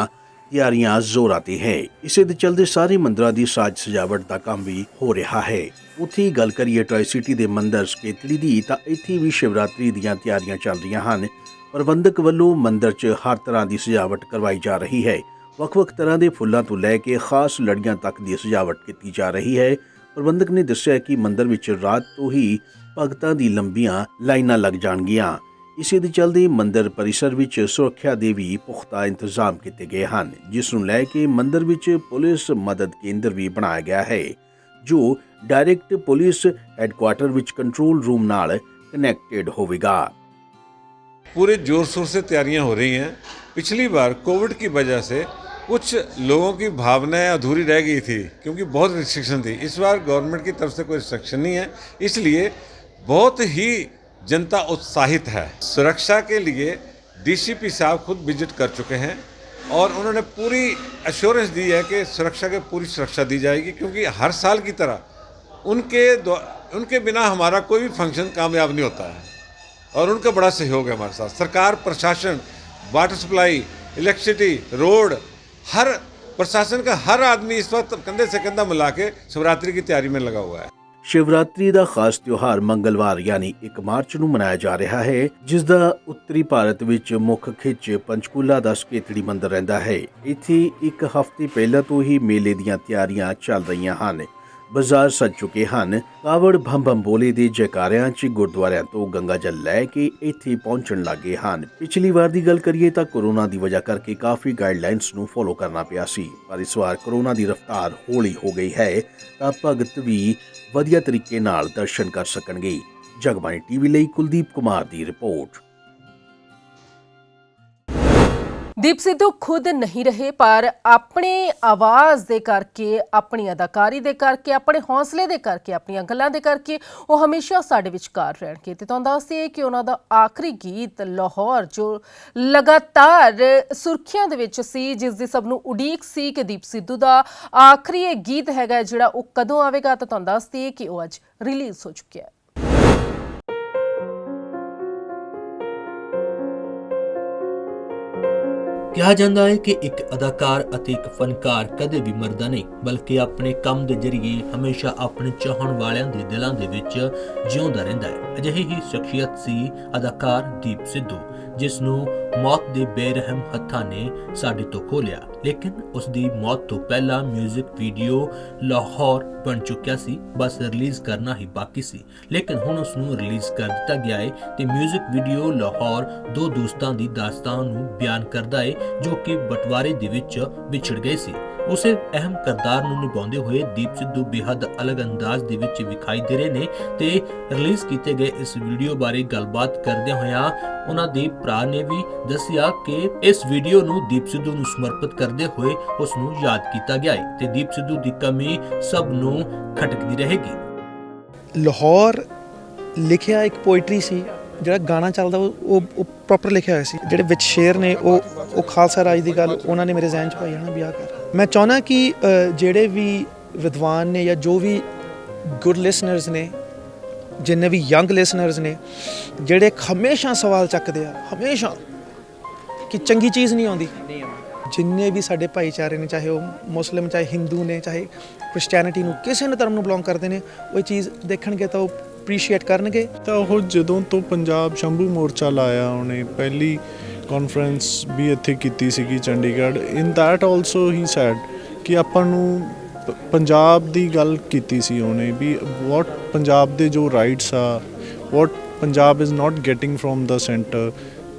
ਤਿਆਰੀਆਂ ਜ਼ੋਰਾਂ ਤੇ ਹੈ। ਇਸੇ ਦੇ ਚਲਦੇ ਸਾਰੇ ਮੰਦਰਾਂ ਦੀ ਸਾਜ ਸਜਾਵਟ ਦਾ ਕੰਮ ਵੀ ਹੋ ਰਿਹਾ ਹੈ। ਉੱਥੇ ਗੱਲ ਕਰੀਏ ਟਰਾਈ ਸਿਟੀ ਦੇ ਮੰਦਰ ਸਕੇਤੜੀ ਦੀ ਤਾਂ ਇੱਥੇ ਵੀ ਸ਼ਿਵਰਾਤਰੀ ਦੀਆਂ ਤਿਆਰੀਆਂ ਚੱਲ ਰਹੀਆਂ ਹਨ। ਪ੍ਰਬੰਧਕ ਵੱਲੋਂ ਮੰਦਰ 'ਚ ਹਰ ਤਰ੍ਹਾਂ ਦੀ ਸਜਾਵਟ ਕਰਵਾਈ ਜਾ ਰਹੀ ਹੈ। ਵੱਖ-ਵੱਖ ਤਰ੍ਹਾਂ ਦੇ ਫੁੱਲਾਂ ਤੋਂ ਲੈ ਕੇ ਖਾਸ ਲੜੀਆਂ ਤੱਕ ਦੀ ਸਜਾਵਟ ਕੀਤੀ ਜਾ ਰਹੀ ਹੈ। ਪ੍ਰਬੰਧਕ ਨੇ ਦੱਸਿਆ ਕਿ ਮੰਦਰ ਵਿੱਚ ਰਾਤ ਤੋਂ ਹੀ ਭਗਤਾਂ ਦੀ ਲੰਬੀਆਂ ਲਾਈਨਾਂ ਲੱਗ ਜਾਣਗੀਆਂ। ਇਸੇ ਦੇ ਚਲਦੇ ਮੰਦਰ परिसर ਵਿੱਚ ਸੁਰੱਖਿਆ ਦੇ ਵੀ ਪੁਖਤਾ ਇੰਤਜ਼ਾਮ ਕੀਤੇ ਗਏ ਹਨ, ਜਿਸ ਨੂੰ ਲੈ ਕੇ ਮੰਦਰ ਵਿੱਚ ਪੁਲਿਸ ਮਦਦ ਕੇਂਦਰ ਵੀ ਬਣਾਇਆ ਗਿਆ ਹੈ, ਜੋ direct police headquarter which control room नाल कनेक्टेड होवेगा। पूरे जोर शोर से तैयारियां हो रही हैं। पिछली बार कोविड की वजह से कुछ लोगों की भावनाएं अधूरी रह गई थी क्योंकि बहुत रिस्ट्रिक्शन थी। इस बार गवर्नमेंट की तरफ से कोई रिस्ट्रिक्शन नहीं है, इसलिए बहुत ही जनता उत्साहित है। सुरक्षा के लिए डीसीपी साहब खुद विजिट कर चुके हैं और उन्होंने पूरी एश्योरेंस दी है कि सुरक्षा की पूरी सुरक्षा दी जाएगी, क्योंकि हर साल की तरह उनके बिना हमारा कोई भी फंक्शन कामयाब नहीं होता है और उनका बड़ा सहयोग है हमारे साथ। सरकार, प्रशासन, वाटर सप्लाई, इलेक्ट्रिसिटी, रोड, हर प्रशासन का हर आदमी इस वक्त कंधे से कंधा मिला के शिवरात्रि की तैयारी में लगा हुआ है। शिवरात्रि ਦਾ ਖਾਸ ਤਿਉਹਾਰ ਮੰਗਲਵਾਰ ਯਾਨੀ 1 ਮਾਰਚ ਨੂੰ ਮਨਾਇਆ ਜਾ ਰਿਹਾ ਹੈ, ਜਿਸ ਦਾ ਉੱਤਰੀ ਭਾਰਤ ਵਿੱਚ ਮੁੱਖ ਖਿੱਚ ਪੰਚਕੂਲਾ ਦਾ ਸਕੇਤੜੀ ਮੰਦਿਰ ਰਹਿੰਦਾ ਹੈ। ਇੱਥੇ ਇੱਕ ਹਫ਼ਤੇ ਪਹਿਲਾਂ ਤੋਂ ਹੀ ਮੇਲੇ ਦੀਆਂ ਤਿਆਰੀਆਂ ਚੱਲ ਰਹੀਆਂ ਹਨ। ਬਾਜ਼ਾਰ ਸਜ ਚੁੱਕੇ ਹਨ। ਕਾਵੜ ਭੰਮ ਬੋਲੇ ਦੇ ਜੈਕਾਰਿਆਂ 'ਚ ਗੁਰਦੁਆਰਿਆਂ ਤੋਂ ਗੰਗਾ ਜਲ ਲੈ ਕੇ ਇੱਥੇ ਪਹੁੰਚਣ ਲੱਗੇ ਹਨ। ਪਿਛਲੀ ਵਾਰ ਦੀ ਗੱਲ ਕਰੀਏ ਤਾਂ ਕੋਰੋਨਾ ਦੀ ਵਜ੍ਹਾ ਕਰਕੇ ਕਾਫੀ ਗਾਈਡਲਾਈਨਸ ਨੂੰ ਫੋਲੋ ਕਰਨਾ ਪਿਆ ਸੀ, ਪਰ ਇਸ ਵਾਰ ਕੋਰੋਨਾ ਦੀ ਰਫ਼ਤਾਰ ਹੌਲੀ ਹੋ ਗਈ ਹੈ ਤਾਂ ਭਗਤ ਵੀ ਵਧੀਆ ਤਰੀਕੇ ਨਾਲ ਦਰਸ਼ਨ ਕਰ ਸਕਣਗੇ। ਜਗਬਾਣੀ ਟੀਵੀ ਲਈ ਕੁਲਦੀਪ ਕੁਮਾਰ ਦੀ ਰਿਪੋਰਟ। ਦੀਪ ਸਿੱਧੂ ਖੁਦ ਨਹੀਂ ਰਹੇ, ਪਰ ਆਪਣੀ ਆਵਾਜ਼ ਦੇ ਕਰਕੇ, ਆਪਣੀ ਅਦਾਕਾਰੀ ਦੇ ਕਰਕੇ, ਆਪਣੇ ਹੌਸਲੇ ਦੇ ਕਰਕੇ, ਆਪਣੀਆਂ ਗੱਲਾਂ ਦੇ ਕਰਕੇ ਉਹ ਹਮੇਸ਼ਾ ਸਾਡੇ ਵਿਚਕਾਰ ਰਹਿਣਗੇ। ਤੇ ਤੁਹਾਨੂੰ ਦੱਸ ਦਈਏ ਕਿ ਉਹਨਾਂ ਦਾ ਆਖਰੀ ਗੀਤ ਲਾਹੌਰ ਜੋ ਲਗਾਤਾਰ ਸੁਰਖੀਆਂ ਦੇ ਵਿੱਚ ਸੀ, ਜਿਸ ਦੀ ਸਭ ਨੂੰ ਉਡੀਕ ਸੀ ਕਿ ਦੀਪ ਸਿੱਧੂ ਦਾ ਆਖਰੀ ਇਹ ਗੀਤ ਹੈਗਾ ਜਿਹੜਾ ਉਹ ਕਦੋਂ ਆਵੇਗਾ, ਤਾਂ ਤੁਹਾਨੂੰ ਦੱਸ ਦਈਏ ਕਿ ਉਹ ਅੱਜ ਰਿਲੀਜ਼ ਹੋ ਚੁੱਕਿਆ ਹੈ। ਕਿਹਾ ਜਾਂਦਾ ਹੈ ਕਿ ਇੱਕ ਅਦਾਕਾਰ ਅਤੇ ਇੱਕ ਫਨਕਾਰ ਕਦੇ ਵੀ ਮਰਦਾ ਨਹੀਂ, ਬਲਕਿ ਆਪਣੇ ਕੰਮ ਦੇ ਜ਼ਰੀਏ ਹਮੇਸ਼ਾ ਆਪਣੇ ਚਾਹਣ ਵਾਲਿਆਂ ਦੇ ਦਿਲਾਂ ਦੇ ਵਿੱਚ ਜਿਉਂਦਾ ਰਹਿੰਦਾ ਹੈ। ਅਜਿਹੀ ਹੀ ਸ਼ਖਸੀਅਤ ਸੀ ਅਦਾਕਾਰ ਦੀਪ ਸਿੱਧੂ। ਜਿਸ ਨੂੰ ਮੌਤ ਦੇ ਬੇਰਹਿਮ ਹੱਥਾਂ ਨੇ ਸਾਡੇ ਤੋਂ ਖੋਹ ਲਿਆ। ਲੇਕਿਨ ਉਸ ਦੀ ਮੌਤ ਤੋਂ ਪਹਿਲਾਂ ਮਿਊਜ਼ਿਕ ਵੀਡੀਓ ਲਾਹੌਰ ਬਣ ਚੁੱਕਿਆ ਸੀ, ਬਸ ਰਿਲੀਜ਼ ਕਰਨਾ ਹੀ ਬਾਕੀ ਸੀ। ਲੇਕਿਨ ਹੁਣ ਉਸ ਨੂੰ ਰਿਲੀਜ਼ ਕਰ ਦਿੱਤਾ ਗਿਆ ਹੈ ਤੇ ਮਿਊਜ਼ਿਕ ਵੀਡੀਓ ਲਾਹੌਰ ਦੋ ਦੋਸਤਾਂ ਦੀ ਦਾਸਤਾਨ ਨੂੰ ਬਿਆਨ ਕਰਦਾ ਹੈ ਜੋ ਕਿ ਬਟਵਾਰੇ ਦੇ ਵਿੱਚ ਵਿਛੜ ਗਏ ਸੀ। ਉਸੇ ਅਹਿਮ ਕਿਰਦਾਰ ਨੂੰ ਨਿਭਾਉਂਦੇ ਹੋਏ ਦੀਪ ਸਿੱਧੂ ਬੇहद ਅਲੱਗ ਅੰਦਾਜ਼ ਦੇ ਵਿੱਚ ਵਿਖਾਈ ਦੇ ਰਹੇ ਨੇ ਤੇ ਰਿਲੀਜ਼ ਕੀਤੇ ਗਏ ਇਸ ਵੀਡੀਓ ਬਾਰੇ ਗੱਲਬਾਤ ਕਰਦਿਆਂ ਹੋਇਆਂ ਉਹਨਾਂ ਦੇ ਭਰਾ ਨੇ ਵੀ ਦੱਸਿਆ ਕਿ ਇਸ ਵੀਡੀਓ ਨੂੰ ਦੀਪ ਸਿੱਧੂ ਨੂੰ ਸਮਰਪਿਤ ਕਰਦੇ ਹੋਏ ਉਸ ਨੂੰ ਯਾਦ ਕੀਤਾ ਗਿਆ ਹੈ ਤੇ ਦੀਪ ਸਿੱਧੂ ਦੀ ਕਮੀ ਸਭ ਨੂੰ ਖਟਕਦੀ ਰਹੇਗੀ। ਲਾਹੌਰ ਲਿਖਿਆ ਇੱਕ ਪੋਇਟਰੀ ਸੀ, ਜਿਹੜਾ ਗਾਣਾ ਚੱਲਦਾ ਉਹ ਪ੍ਰੋਪਰ ਲਿਖਿਆ ਹੋਇਆ ਸੀ। ਜਿਹੜੇ ਵਿੱਚ ਸ਼ੇਰ ਨੇ ਉਹ ਖਾਲਸਾ ਰਾਜ ਦੀ ਗੱਲ ਉਹਨਾਂ ਨੇ ਮੇਰੇ ਜ਼ਿਹਨ 'ਚ ਪਾਈ ਹੈ ਨਾ, ਵਿਆਹ ਕਰ। ਮੈਂ ਚਾਹੁੰਦਾ ਕਿ ਜਿਹੜੇ ਵੀ ਵਿਦਵਾਨ ਨੇ ਜਾਂ ਜੋ ਵੀ ਗੁੱਡ ਲਿਸਨਰਸ ਨੇ, ਜਿੰਨੇ ਵੀ ਯੰਗ ਲਿਸਨਰਸ ਨੇ, ਜਿਹੜੇ ਹਮੇਸ਼ਾ ਸਵਾਲ ਚੱਕਦੇ ਆ, ਹਮੇਸ਼ਾ ਕਿ ਚੰਗੀ ਚੀਜ਼ ਨਹੀਂ ਆਉਂਦੀ। ਜਿੰਨੇ ਵੀ ਸਾਡੇ ਭਾਈਚਾਰੇ ਨੇ, ਚਾਹੇ ਉਹ ਮੁਸਲਿਮ, ਚਾਹੇ ਹਿੰਦੂ ਨੇ, ਚਾਹੇ ਕ੍ਰਿਸਚੈਨਿਟੀ ਨੂੰ, ਕਿਸੇ ਨੇ ਧਰਮ ਨੂੰ ਬਿਲੋਂਗ ਕਰਦੇ ਨੇ, ਉਹ ਚੀਜ਼ ਦੇਖਣਗੇ ਤਾਂ ਉਹ ਅਪਰੀਸ਼ੀਏਟ ਕਰਨਗੇ। ਤਾਂ ਉਹ ਜਦੋਂ ਤੋਂ ਪੰਜਾਬ ਸ਼ੰਭੂ ਮੋਰਚਾ ਲਾਇਆ, ਉਹਨੇ ਪਹਿਲੀ ਕਾਨਫਰੰਸ ਵੀ ਇੱਥੇ ਕੀਤੀ ਸੀਗੀ Chandigarh. In that also he sad ਕਿ ਆਪਾਂ ਨੂੰ ਪੰਜਾਬ ਦੀ ਗੱਲ ਕੀਤੀ ਸੀ ਉਹਨੇ ਵੀ ਵਾਟ ਪੰਜਾਬ ਦੇ ਜੋ ਰਾਈਟਸ ਆ, what Punjab is not getting from the centre,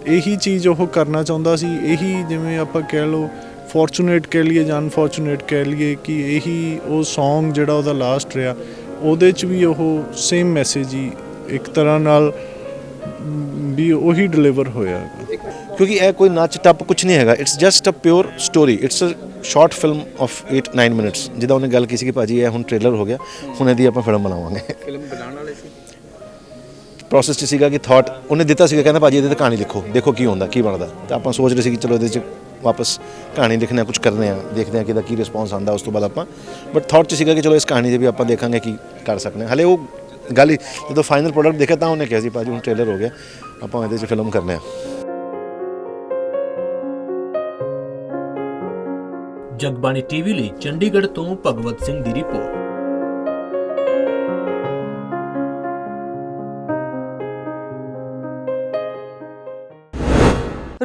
ਇਹੀ ਚੀਜ਼ ਉਹ ਕਰਨਾ ਚਾਹੁੰਦਾ ਸੀ। ਇਹੀ ਜਿਵੇਂ ਆਪਾਂ ਕਹਿ ਲਓ ਫੋਰਚੂਨੇਟ ਕਹਿ ਲਈਏ ਜਾਂ ਅਨਫੋਰਚੂਨੇਟ ਕਹਿ ਲਈਏ ਕਿ ਇਹੀ ਉਹ ਸੌਂਗ ਜਿਹੜਾ ਉਹਦਾ ਲਾਸਟ ਰਿਹਾ, ਉਹਦੇ 'ਚ ਵੀ ਉਹ ਸੇਮ ਮੈਸੇਜ ਹੀ ਇੱਕ ਤਰ੍ਹਾਂ ਨਾਲ ਵੀ ਉਹੀ ਡਿਲੀਵਰ ਹੋਇਆ। ਕਿਉਂਕਿ ਇਹ ਕੋਈ ਨੱਚ ਟੱਪ ਕੁਛ ਨਹੀਂ ਹੈਗਾ, it's just a pure story, it's a short film of 8-9 minutes. ਜਿੱਦਾਂ ਉਹਨੇ ਗੱਲ ਕੀਤੀ ਕਿ ਭਾਜੀ ਇਹ ਹੁਣ ਟ੍ਰੇਲਰ ਹੋ ਗਿਆ, ਹੁਣ ਇਹਦੀ ਆਪਾਂ ਫਿਲਮ ਬਣਾਵਾਂਗੇ। ਫਿਲਮ ਬਣਾਉਣ ਵਾਲੇ ਸੀ, ਪ੍ਰੋਸੈਸ 'ਚ ਸੀਗਾ ਕਿ ਥਾਟ ਉਹਨੇ ਦਿੱਤਾ ਸੀਗਾ, ਕਹਿੰਦਾ ਭਾਜੀ ਇਹਦੇ ਤੇ ਕਹਾਣੀ ਲਿਖੋ, ਦੇਖੋ ਕੀ ਹੁੰਦਾ ਕੀ ਬਣਦਾ। ਤਾਂ ਆਪਾਂ ਸੋਚ ਰਹੇ ਸੀ ਕਿ ਚਲੋ ਇਹਦੇ 'ਚ ਵਾਪਸ ਕਹਾਣੀ ਲਿਖਣਾ, ਕੁਝ ਕਰਦੇ ਹਾਂ, ਦੇਖਦੇ ਹਾਂ ਕਿ ਇਹਦਾ ਕੀ ਰਿਸਪੌਂਸ ਆਉਂਦਾ। ਉਸ ਤੋਂ ਬਾਅਦ ਆਪਾਂ ਬਟ ਥਾਟ 'ਚ ਸੀਗਾ ਕਿ ਚਲੋ ਇਸ ਕਹਾਣੀ 'ਤੇ ਵੀ ਆਪਾਂ ਦੇਖਾਂਗੇ ਕੀ ਕਰ ਸਕਦੇ ਹਾਂ। ਹਾਲੇ ਉਹ ਗੱਲ ਹੀ ਜਦੋਂ ਫਾਈਨਲ ਪ੍ਰੋਡਕਟ ਦੇਖਿਆ ਤਾਂ ਉਹਨੇ ਕਿਹਾ ਸੀ ਭਾਜੀ ਹੁਣ ਟ੍ਰੇਲਰ ਹੋ ਗਿਆ, ਆਪਾਂ ਇਹਦੇ 'ਚ ਫਿਲਮ ਕਰਨੇ ਆ। ਜਗਬਾਣੀ ਟੀਵੀ ਲਈ ਚੰਡੀਗੜ੍ਹ ਤੋਂ ਭਗਵਤ ਸਿੰਘ ਦੀ ਰਿਪੋਰਟ।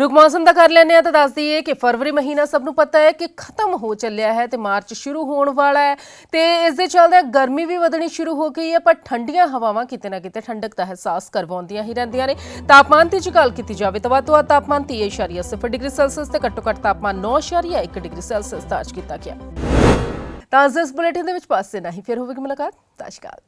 रुख मौसम का कर लेने तो दस दईए कि फरवरी महीना सबनों पता है कि खत्म हो चलिया है तो मार्च शुरू होने वाला है तो इस दे चलदे गर्मी भी वधनी शुरू हो गई है पर ठंडियां हवावां किते ना किते ठंडक का एहसास करवाउंदियां ही रहिंदियां ने। तापमान की जो गल की जाए तो वध तो वध तापमान 30.0 डिग्री सैल्सियस ते घट्टो घट्ट तापमान 9.1 डिग्री सैल्सियस दर्ज किया गया। तां इस बुलेटिन दे विच पास इन्ना ही, फिर होवेगी मुलाकात। नमस्कार।